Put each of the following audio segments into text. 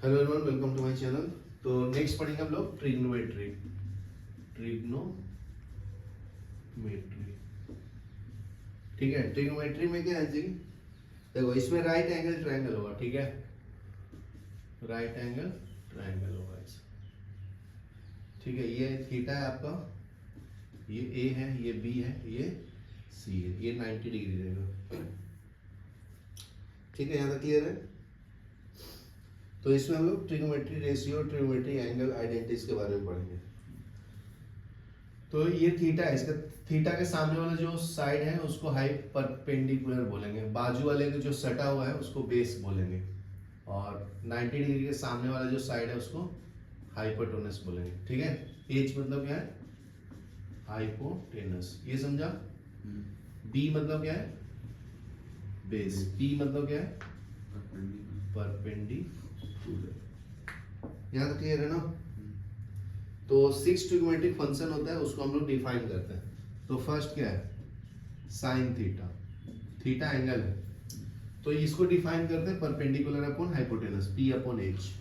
Hello everyone, welcome to my channel. तो next पढ़ेंगे हम लोग ट्रिग्नोमेट्री। ठीक है, ट्रिग्नोमेट्री में क्या है जी, देखो इसमें राइट एंगल ट्रायंगल होगा। ठीक है, राइट एंगल ट्रायंगल होगा ऐसा। ठीक है, ये थीटा है आपका, ये ए है, ये बी है, ये सी है, ये 90 डिग्री रहेगा। ठीक है, यहाँ तक क्लियर है। तो इसमें हम लोग trigonometry ratio, trigonometry angle identities के बारे में पढ़ेंगे। तो ये थीटा है, इसका थीटा के सामने वाला जो साइड है उसको हाइपरपेंडिकुलर बोलेंगे, बाजू वाले को जो सटा हुआ है उसको बेस बोलेंगे, और 90 डिग्री के सामने वाला जो साइड है उसको हाइपोटेनस बोलेंगे। ठीक है, एच मतलब क्या है, हाइपोटेनस, ये समझा। बी मतलब क्या है, बेस। पी मतलब क्या है, परपेंडिकुलर। यहाँ तक क्लियर है ना। तो 6 ट्रिग्नोमेट्रिक फंक्शन होता है, उसको हम लोग डिफाइन करते हैं। तो फर्स्ट क्या है, साइन थीटा, थीटा एंगल है, तो इसको डिफाइन करते हैं perpendicular upon hypotenuse, P upon H.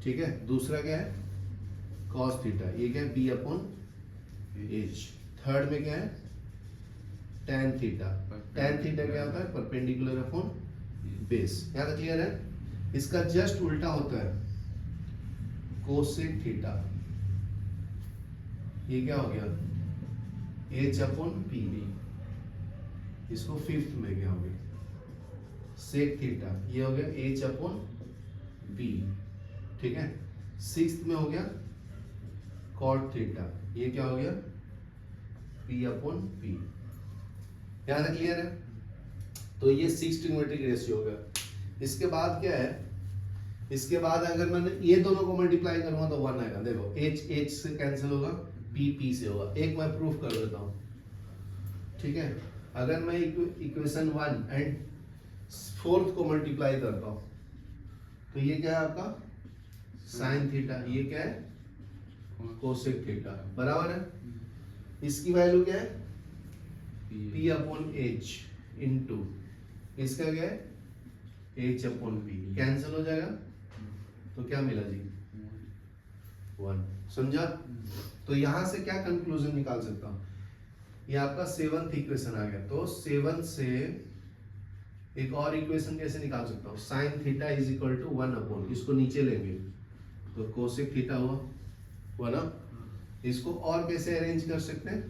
ठीक है, दूसरा क्या है, कॉस थीटा, ये क्या है, बी अपॉन एच। थर्ड में क्या है, टैन थीटा, टैन थीटा क्या होता है, परपेंडिकुलर अपॉन बेस। यहाँ तक क्लियर है। इसका जस्ट उल्टा होता है कोसेक थीटा, ये क्या हो गया, एच अपॉन पी। इसको फिफ्थ में क्या हो गया, सेक थीटा, ये हो गया एच अपॉन बी। ठीक है, सिक्स्थ में हो गया कॉट थीटा, ये क्या हो गया, पी अपॉन पी। यहां तक क्लियर है। तो ये 6 ट्रिग्नोमेट्रिक रेशियो हो गया। इसके बाद क्या है, इसके बाद अगर मैंने ये दोनों को मल्टीप्लाई करूंगा तो 1 आएगा। देखो एच एच से कैंसिल होगा, पी पी से होगा। एक मैं प्रूफ कर देता हूं। ठीक है, अगर मैं इक्वेशन 1 एंड 4th को मल्टीप्लाई करता हूं तो ये क्या है आपका, साइन थीटा, ये क्या है, कोसेक थीटा, बराबर है। इसकी वैल्यू क्या है, पी अपॉन एच इंटू इसका क्या है, एच अपॉन पी, कैंसिल हो जाएगा तो क्या मिला जी, 1। समझा। तो यहां से क्या कंक्लूजन निकाल सकता हूं, ये आपका 7th इक्वेशन आ गया। तो 7 से एक और इक्वेशन कैसे निकाल सकता हूं, sine theta is equal to 1 upon, इसको नीचे लेंगे तो कोसेक थीटा हुआ ना। इसको और कैसे अरेंज कर सकते हैं,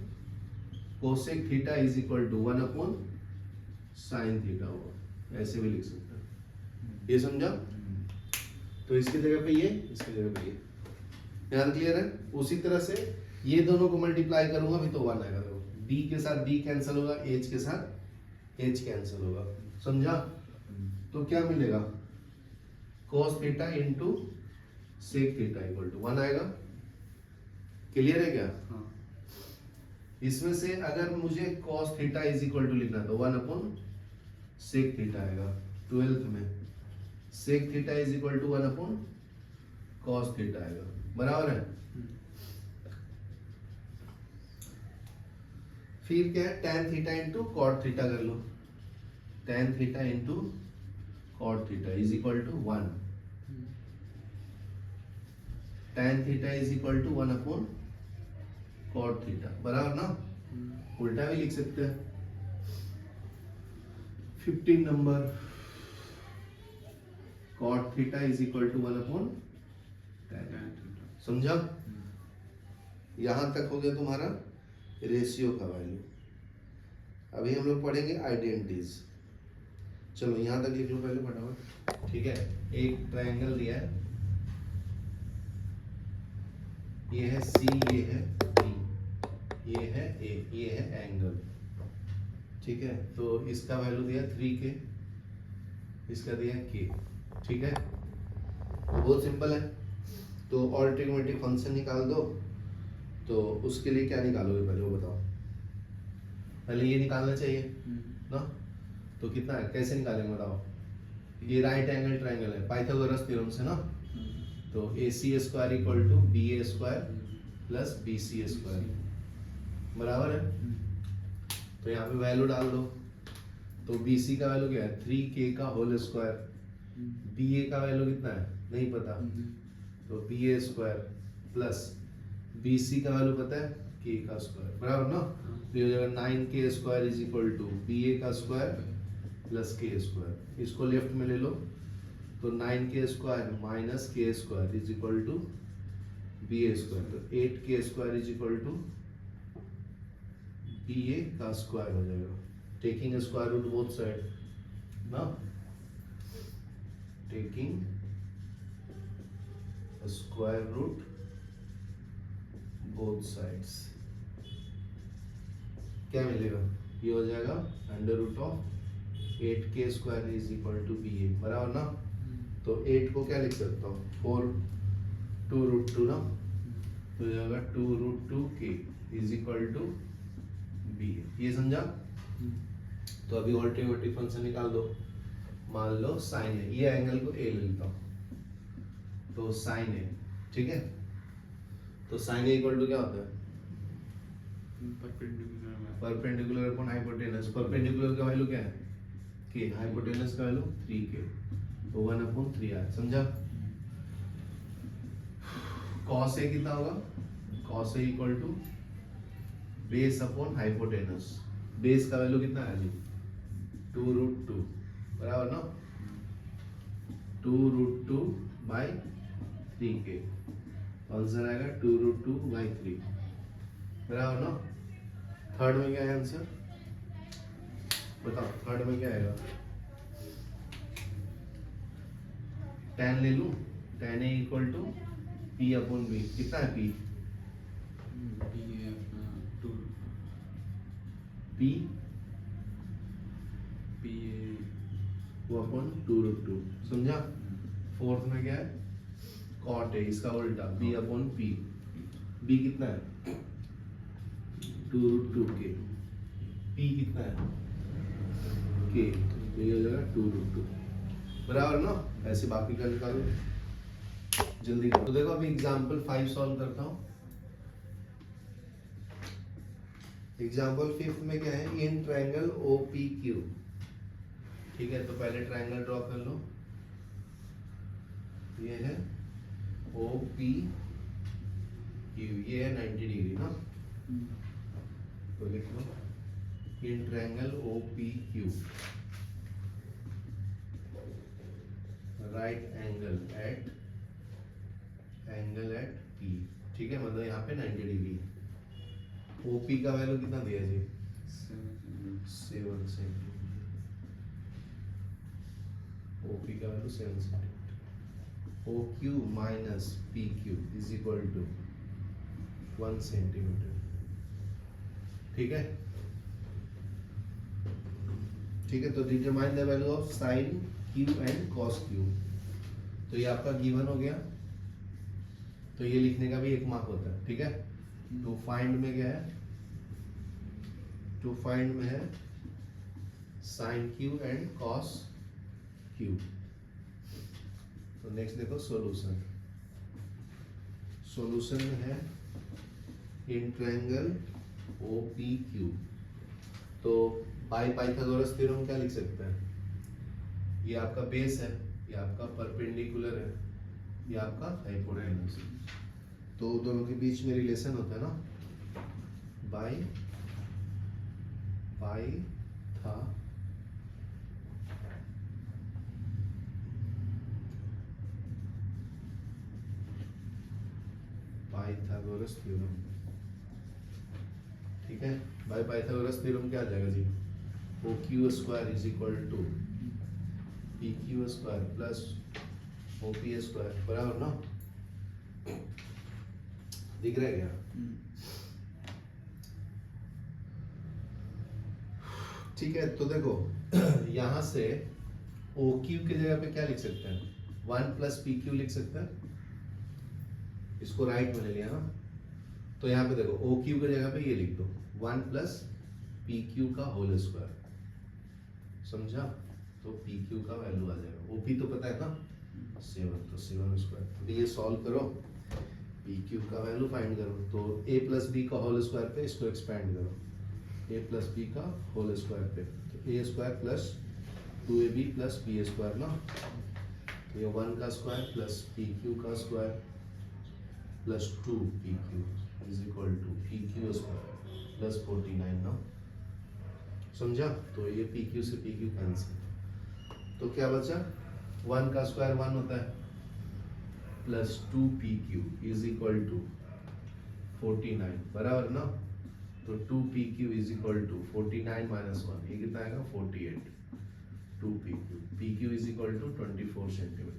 cosec theta is equal to 1 upon sine theta हुआ, ऐसे भी लिख सकते हैं। ये समझा। तो इसकी जगह पे ये, इसकी जगह पे ये, ध्यान क्लियर है। उसी तरह से ये दोनों को मल्टीप्लाई करूंगा भी तो 1 आएगा। देखो बी के साथ बी कैंसिल होगा, एच के साथ एच कैंसिल होगा। समझा। तो क्या मिलेगा, cos theta into sec theta equal to 1 आएगा। क्लियर है क्या। हाँ। इसमें से अगर मुझे cos theta is equal to लिखना तो 1 अपॉन सेक थीटा आएगा। 12th में sec theta is equal to 1 upon cos theta आएगा, बराबर है। फिर क्या है, tan theta into cot theta कर लो, tan theta into cot theta is equal to 1, tan theta is equal to 1 upon cot theta, बराबर ना। उल्टा भी लिख सकते हैं। 15 number, cot theta is equal to 1 upon tan theta. समझा। यहां तक हो गया तुम्हारा रेशियो का वैल्यू। अभी हम लोग पढ़ेंगे आइडेंटिटीज। चलो यहां तक लिख लो पहले फटाफट। ठीक है, एक ट्रायंगल दिया है, ये है सी, ये है बी, ये है ए, ये है एंगल। ठीक है, तो इसका वैल्यू दिया 3k, इसका दिया k। ठीक है, तो बहुत सिंपल है। तो और ट्रिग्नोमेट्रिक फंक्शन निकाल दो, तो उसके लिए क्या निकालोगे पहले वो बताओ। पहले ये निकालना चाहिए ना। तो कितना है, कैसे निकालेंगे बताओ। ये राइट एंगल ट्रायंगल है, पाइथागोरस थ्योरम से ना। तो AC square equal to BA square plus BC square, बराबर है। तो यहाँ पे वैल्यू डाल दो। तो BC का वैल्यू क्या है, 3k का होल स्क्वायर बी ए का वैल्यू कितना है नहीं पता, तो B A square plus B C का वैल्यू पता है के का स्क्वायर, बराबर ना। तो ये हो जाएगा 9k square is equal to B A का स्क्वायर प्लस के स्क्वायर। इसको लेफ्ट में ले लो, तो 9k square minus k square is equal to B A square, तो 8k square is equal to B A का स्क्वायर हो जाएगा, taking square root both side ना, taking square root both sides, क्या मिलेगा, ये हो जाएगा under root of 8k square is equal to B ए, बराबर ना। तो 8 को क्या लिख सकता हूँ 4 2 रूट 2 ना, तो हो जाएगा 2 root 2k is equal to B A, ये समझा। तो अभी ऑल्टरनेटिव फंक्शन निकाल दो, मान लो साइन ए, ये एंगल को ए ले लेता हूँ, तो साइन ए, ठीक है। तो साइन ए इक्वल टू क्या होता है परपेंडिकुलर अपॉन हाइपोटेनस, परपेंडिकुलर का वैल्यू क्या है के, हाइपोटेनस का वैल्यू 3k, तो 1/3 आया, समझा। cos a कितना होगा, cos a equal to base upon hypotenuse, base का वैल्यू कितना है जी 2 रूट 2, बराबर ना, 2 रूट 2 बाई 3k, आंसर आएगा 2 रूट 2 बाई 3, बराबर ना। थर्ड में क्या है आंसर बताओ, थर्ड में क्या आएगा, tan ले लूं, tan a equal to p upon b, कितना है p, p वो अपन 2 रूट 2, समझा। फोर्थ में क्या है cot है, इसका उल्टा b अपॉन p, b कितना है 2 रूट 2k, p कितना है k, तो ये हो जाएगा 2 रूट 2, बराबर ना। ऐसे बाकी का निकालो जल्दी करो। तो देखो अभी एग्जांपल 5 सॉल्व करता हूँ। एग्जांपल 5 में क्या है, इन ट्रायंगल OPQ, ठीक है। तो पहले ट्रायंगल ड्रॉ कर लो, ये है OPQ, ये है 90 डिग्री ना, तो लिख लो in triangle OPQ right angle at P, ठीक है, मतलब यहाँ पे 90 डिग्री। OP का वैल्यू कितना दिया जी 7 सेंटीमीटर, OP का value 7 centimetre, OQ minus PQ is equal to 1 centimetre, ठीक है। ठीक है, तो determine the value of sine Q and cos Q, तो ये आपका गिवन हो गया, तो ये लिखने का भी 1 मार्क होता है, ठीक है। तो फाइंड में क्या है, टू फाइंड में है sine Q and cos Q। तो नेक्स्ट देखो सॉल्यूशन, सॉल्यूशन में है इन ट्रायंगल OPQ, तो बाय पाइथागोरस थ्योरम क्या लिख सकते हैं, ये आपका बेस है, ये आपका परपेंडिकुलर है, ये आपका हाइपोटेनस, तो दोनों के बीच में रिलेशन होता है ना, बाय पाइथागोरस थ्योरम, ठीक है। बाय पाइथागोरस थ्योरम क्या आ जाएगा जी, OQ square is equal to PQ square plus OP square, बराबर ना, दिख रहा है क्या, ठीक है। तो देखो यहां से OQ की जगह पे क्या लिख सकते हैं, 1 प्लस PQ लिख सकते हैं, इसको राइट में ले लिया ना, तो यहाँ पे देखो OQ की जगह पे ये लिख दो 1 प्लस PQ का होल स्क्वायर, समझा। तो PQ का वैल्यू आ जाएगा, OP तो पता है ना 7, तो 7 स्क्वायर। तो ये सॉल्व करो, PQ का वैल्यू फाइंड करो, तो A प्लस B का होल स्क्वायर पे इसको एक्सपेंड करो, A प्लस B का होल स्क्वायर पे, तो A square plus 2AB plus B square ना, ये 1 का स्क्वायर प्लस पी क्यू का square plus 2 P Q is equal to P Q square plus 49 ना, समझा। तो ये पी क्यू से पी क्यू कैंसिल, तो क्या बचा 1 का स्क्वायर 1 होता है plus 2 P Q is equal to 49 बराबर ना। तो 2 P Q is equal to 49 minus 1, ये कितना आएगा 48। 2 P Q is equal to 24 centimetre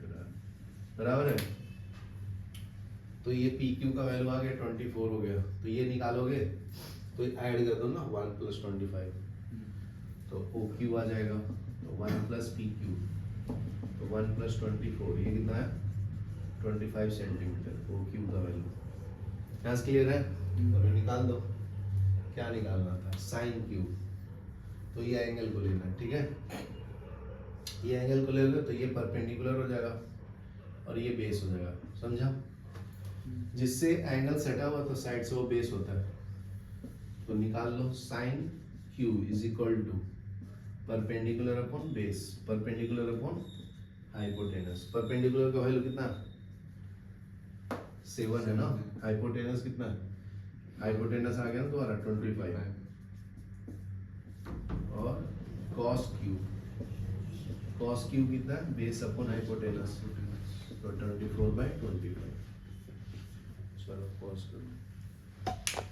बराबर है। तो ये पी क्यू का वैल्यू आ गया 24 हो गया, तो ये निकालोगे तो ऐड कर दो ना 1 प्लस 25, तो ओ क्यू आ जाएगा, तो 1 प्लस पी क्यू, तो 1 प्लस 24 ये कितना है 25 सेंटीमीटर ओ क्यू का वैल्यू। यहाँ से क्लियर है, तो निकाल दो। क्या निकालना था साइन क्यू, तो ये एंगल को लेना है, ठीक है। ये एंगल को ले लो तो ये परपेंडिकुलर हो जाएगा और ये बेस हो जाएगा, समझा। जिससे एंगल सटा हुआ तो साइड से वो बेस होता है, तो निकाल लो sine Q is equal to perpendicular upon base, perpendicular upon hypotenuse. Perpendicular का वैल्यू कितना 7 है ना, हाइपोटेनस कितना है, हाइपोटेनस आ गया ना दोबारा 25 और कॉस क्यू, कॉस क्यू कितना है बेस अपॉन हाइपोटेनस, तो 24/25। चलो पॉज करो।